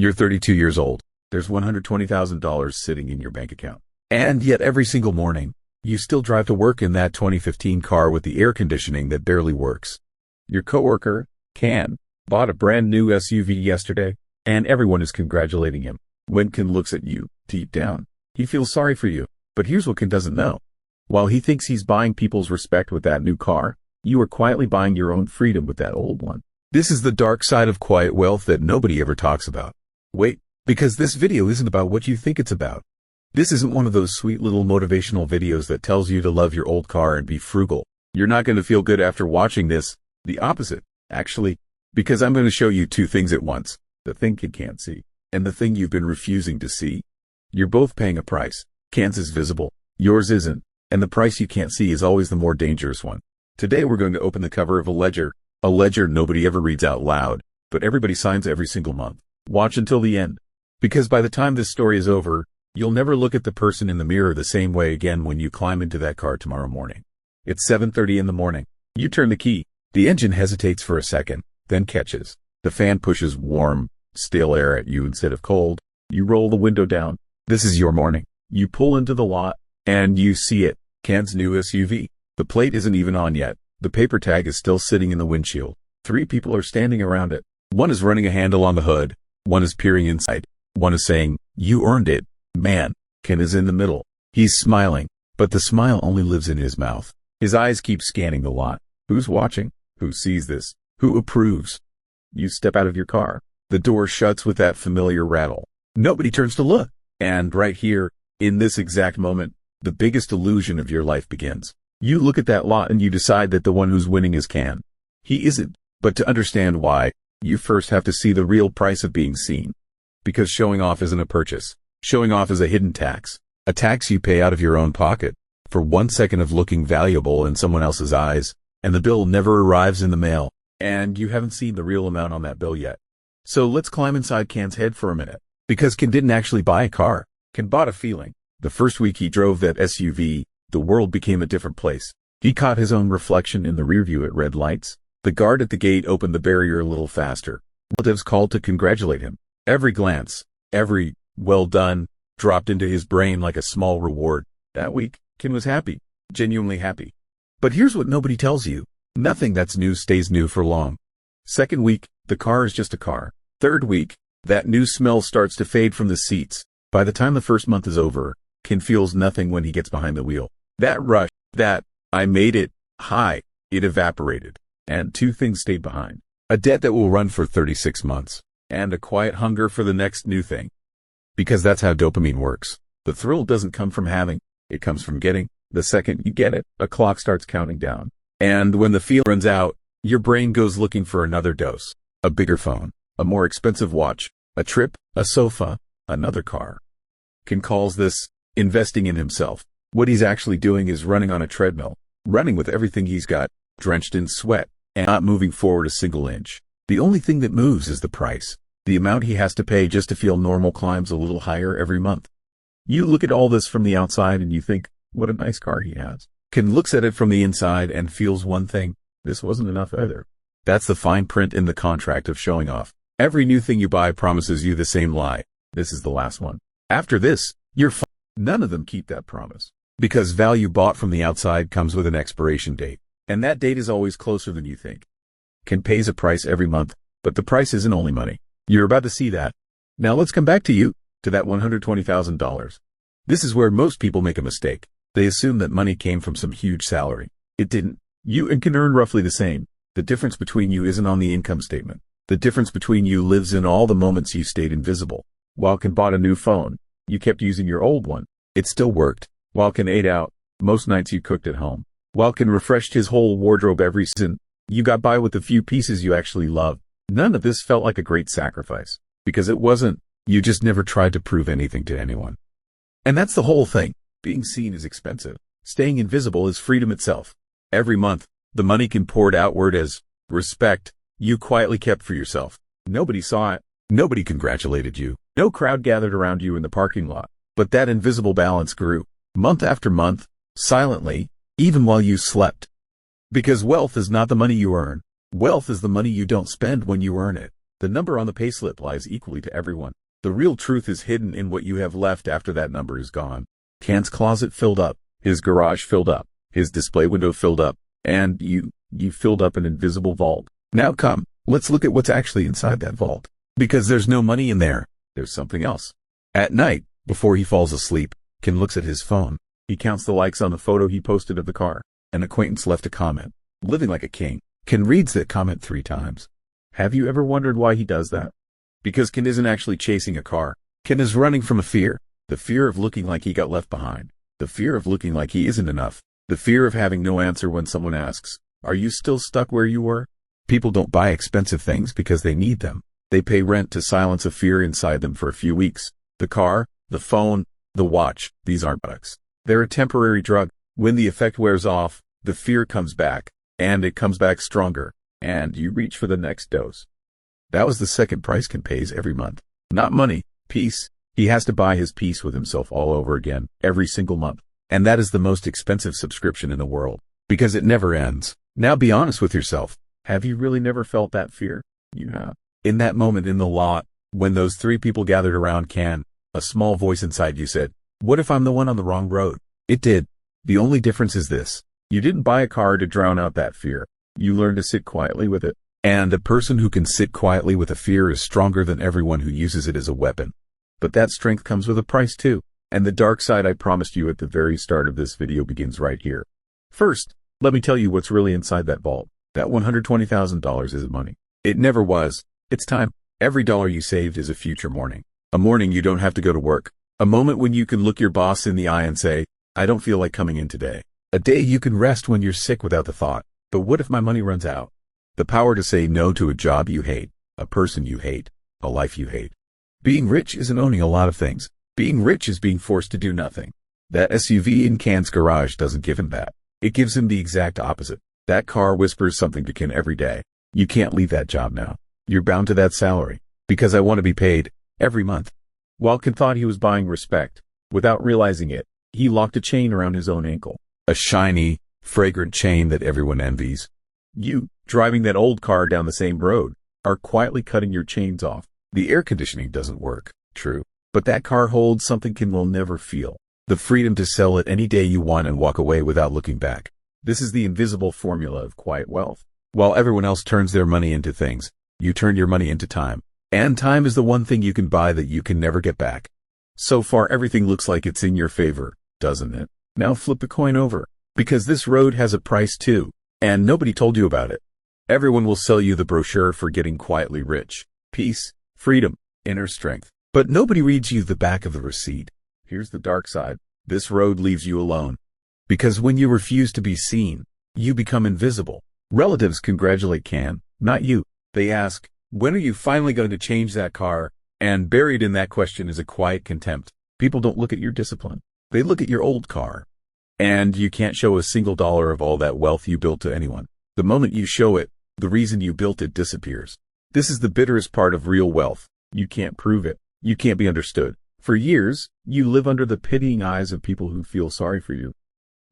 You're 32 years old. There's $120,000 sitting in your bank account. And yet every single morning, you still drive to work in that 2015 car with the air conditioning that barely works. Your coworker, Ken, bought a brand new SUV yesterday, and everyone is congratulating him. When Ken looks at you, deep down, he feels sorry for you. But here's what Ken doesn't know. While he thinks he's buying people's respect with that new car, you are quietly buying your own freedom with that old one. This is the dark side of quiet wealth that nobody ever talks about. Wait, because this video isn't about what you think it's about. This isn't one of those sweet little motivational videos that tells you to love your old car and be frugal. You're not going to feel good after watching this. The opposite, actually, because I'm going to show you two things at once. The thing you can't see, and the thing you've been refusing to see. You're both paying a price. Ken's is visible, yours isn't, and the price you can't see is always the more dangerous one. Today we're going to open the cover of a ledger nobody ever reads out loud, but everybody signs every single month. Watch until the end, because by the time this story is over, you'll never look at the person in the mirror the same way again when you climb into that car tomorrow morning. It's 7:30 in the morning. You turn the key. The engine hesitates for a second, then catches. The fan pushes warm, stale air at you instead of cold. You roll the window down. This is your morning. You pull into the lot, and you see it. Ken's new SUV. The plate isn't even on yet. The paper tag is still sitting in the windshield. 3 people are standing around it. One is running a handle on the hood. One is peering inside. One is saying, "You earned it, man." Ken is in the middle. He's smiling, but the smile only lives in his mouth. His eyes keep scanning the lot. Who's watching? Who sees this? Who approves? You step out of your car. The door shuts with that familiar rattle. Nobody turns to look. And right here, in this exact moment, the biggest illusion of your life begins. You look at that lot and you decide that the one who's winning is Ken. He isn't. But to understand why, you first have to see the real price of being seen. Because showing off isn't a purchase. Showing off is a hidden tax. A tax you pay out of your own pocket for 1 second of looking valuable in someone else's eyes, and the bill never arrives in the mail, and you haven't seen the real amount on that bill yet. So let's climb inside Ken's head for a minute. Because Ken didn't actually buy a car. Ken bought a feeling. The first week he drove that SUV, the world became a different place. He caught his own reflection in the rearview at red lights. The guard at the gate opened the barrier a little faster. Relatives called to congratulate him. Every glance, every "well done," dropped into his brain like a small reward. That week, Ken was happy. Genuinely happy. But here's what nobody tells you. Nothing that's new stays new for long. Second week, the car is just a car. Third week, that new smell starts to fade from the seats. By the time the first month is over, Ken feels nothing when he gets behind the wheel. That rush, that "I made it" high, it evaporated. And 2 things stayed behind. A debt that will run for 36 months. And a quiet hunger for the next new thing. Because that's how dopamine works. The thrill doesn't come from having, it comes from getting. The second you get it, a clock starts counting down. And when the feeling runs out, your brain goes looking for another dose. A bigger phone, a more expensive watch, a trip, a sofa, another car. Ken calls this investing in himself. What he's actually doing is running on a treadmill, running with everything he's got, drenched in sweat, and not moving forward a single inch. The only thing that moves is the price. The amount he has to pay just to feel normal climbs a little higher every month. You look at all this from the outside and you think, what a nice car he has. Ken looks at it from the inside and feels one thing. This wasn't enough either. That's the fine print in the contract of showing off. Every new thing you buy promises you the same lie. This is the last one. After this, you're fine. None of them keep that promise. Because value bought from the outside comes with an expiration date. And that date is always closer than you think. Ken pays a price every month, but the price isn't only money. You're about to see that. Now let's come back to that $120,000. This is where most people make a mistake. They assume that money came from some huge salary. It didn't. You and Ken earn roughly the same. The difference between you isn't on the income statement. The difference between you lives in all the moments you stayed invisible. While Ken bought a new phone, you kept using your old one. It still worked. While Ken ate out, most nights you cooked at home. While Ken refreshed his whole wardrobe every season, you got by with the few pieces you actually loved. None of this felt like a great sacrifice. Because it wasn't. You just never tried to prove anything to anyone. And that's the whole thing. Being seen is expensive. Staying invisible is freedom itself. Every month, the money Ken poured outward as respect you quietly kept for yourself. Nobody saw it. Nobody congratulated you. No crowd gathered around you in the parking lot. But that invisible balance grew, month after month, silently, even while you slept. Because wealth is not the money you earn. Wealth is the money you don't spend when you earn it. The number on the payslip lies equally to everyone. The real truth is hidden in what you have left after that number is gone. Ken's closet filled up, his garage filled up, his display window filled up, and you filled up an invisible vault. Now come, let's look at what's actually inside that vault. Because there's no money in there, there's something else. At night, before he falls asleep, Ken looks at his phone. He counts the likes on the photo he posted of the car. An acquaintance left a comment. Living like a king. Ken reads that comment 3 times. Have you ever wondered why he does that? Because Ken isn't actually chasing a car. Ken is running from a fear. The fear of looking like he got left behind. The fear of looking like he isn't enough. The fear of having no answer when someone asks, "Are you still stuck where you were?" People don't buy expensive things because they need them. They pay rent to silence a fear inside them for a few weeks. The car, the phone, the watch, these aren't products. They're a temporary drug. When the effect wears off, the fear comes back, and it comes back stronger, and you reach for the next dose. That was the second price Ken pays every month. Not money, peace. He has to buy his peace with himself all over again, every single month. And that is the most expensive subscription in the world, because it never ends. Now be honest with yourself. Have you really never felt that fear? You have. In that moment in the lot, when those 3 people gathered around Ken, a small voice inside you said, "What if I'm the one on the wrong road?" It did. The only difference is this. You didn't buy a car to drown out that fear. You learned to sit quietly with it. And a person who can sit quietly with a fear is stronger than everyone who uses it as a weapon. But that strength comes with a price too. And the dark side I promised you at the very start of this video begins right here. First, let me tell you what's really inside that vault. That $120,000 isn't money. It never was. It's time. Every dollar you saved is a future morning. A morning you don't have to go to work. A moment when you can look your boss in the eye and say, "I don't feel like coming in today." A day you can rest when you're sick without the thought, "But what if my money runs out?" The power to say no to a job you hate, a person you hate, a life you hate. Being rich isn't owning a lot of things. Being rich is being forced to do nothing. That SUV in Ken's garage doesn't give him that. It gives him the exact opposite. That car whispers something to Ken every day. You can't leave that job now. You're bound to that salary. Because I want to be paid every month. While Ken thought he was buying respect, without realizing it, he locked a chain around his own ankle. A shiny, fragrant chain that everyone envies. You, driving that old car down the same road, are quietly cutting your chains off. The air conditioning doesn't work, true. But that car holds something Ken will never feel. The freedom to sell it any day you want and walk away without looking back. This is the invisible formula of quiet wealth. While everyone else turns their money into things, you turn your money into time. And time is the one thing you can buy that you can never get back. So far everything looks like it's in your favor, doesn't it? Now flip the coin over. Because this road has a price too. And nobody told you about it. Everyone will sell you the brochure for getting quietly rich. Peace, freedom, inner strength. But nobody reads you the back of the receipt. Here's the dark side. This road leaves you alone. Because when you refuse to be seen, you become invisible. Relatives congratulate Ken, not you. They ask, "When are you finally going to change that car?" And buried in that question is a quiet contempt. People don't look at your discipline. They look at your old car. And you can't show a single dollar of all that wealth you built to anyone. The moment you show it, the reason you built it disappears. This is the bitterest part of real wealth. You can't prove it. You can't be understood. For years, you live under the pitying eyes of people who feel sorry for you.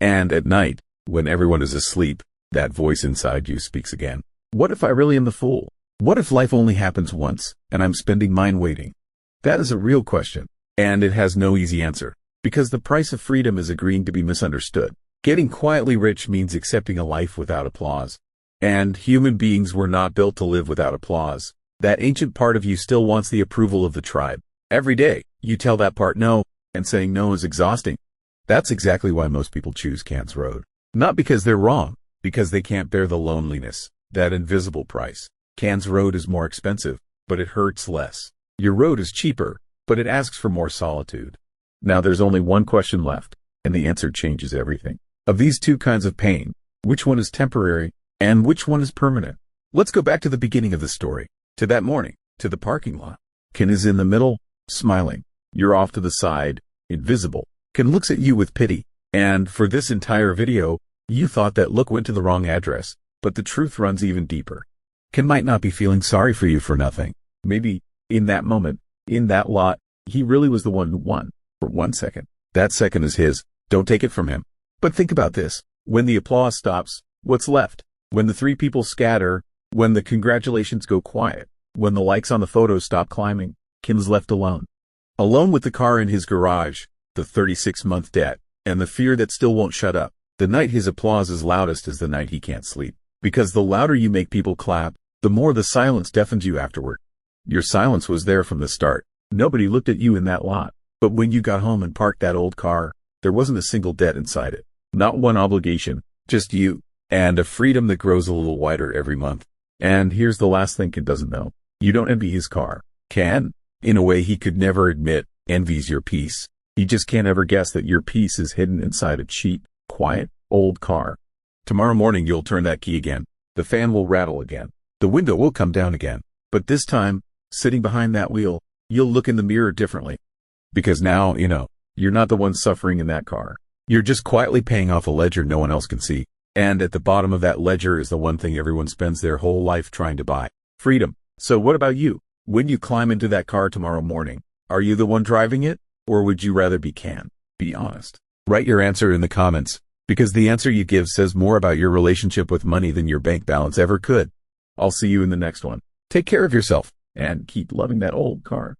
And at night, when everyone is asleep, that voice inside you speaks again. What if I really am the fool? What if life only happens once, and I'm spending mine waiting? That is a real question, and it has no easy answer. Because the price of freedom is agreeing to be misunderstood. Getting quietly rich means accepting a life without applause. And human beings were not built to live without applause. That ancient part of you still wants the approval of the tribe. Every day, you tell that part no, and saying no is exhausting. That's exactly why most people choose Ken's road. Not because they're wrong, because they can't bear the loneliness, that invisible price. Ken's road is more expensive, but it hurts less. Your road is cheaper, but it asks for more solitude. Now there's only one question left, and the answer changes everything. Of these 2 kinds of pain, which one is temporary, and which one is permanent? Let's go back to the beginning of the story, to that morning, to the parking lot. Ken is in the middle, smiling. You're off to the side, invisible. Ken looks at you with pity, and for this entire video, you thought that look went to the wrong address, but the truth runs even deeper. Ken might not be feeling sorry for you for nothing. Maybe, in that moment, in that lot, he really was the one who won. For 1 second. That second is his. Don't take it from him. But think about this. When the applause stops, what's left? When the 3 people scatter, when the congratulations go quiet, When the likes on the photos stop climbing, Kim's left alone. Alone with the car in his garage, the 36-month debt, and the fear that still won't shut up. The night his applause is loudest is the night he can't sleep. Because the louder you make people clap, the more the silence deafens you afterward. Your silence was there from the start. Nobody looked at you in that lot. But when you got home and parked that old car, there wasn't a single debt inside it. Not one obligation, just you. And a freedom that grows a little wider every month. And here's the last thing Ken doesn't know. You don't envy his car. Ken, in a way he could never admit, envies your peace. He just can't ever guess that your peace is hidden inside a cheap, quiet, old car. Tomorrow morning you'll turn that key again. The fan will rattle again. The window will come down again. But this time, sitting behind that wheel, you'll look in the mirror differently. Because now, you're not the one suffering in that car. You're just quietly paying off a ledger no one else can see. And at the bottom of that ledger is the one thing everyone spends their whole life trying to buy. Freedom. So what about you? When you climb into that car tomorrow morning, are you the one driving it? Or would you rather be Ken? Be honest. Write your answer in the comments, because the answer you give says more about your relationship with money than your bank balance ever could. I'll see you in the next one. Take care of yourself, and keep loving that old car.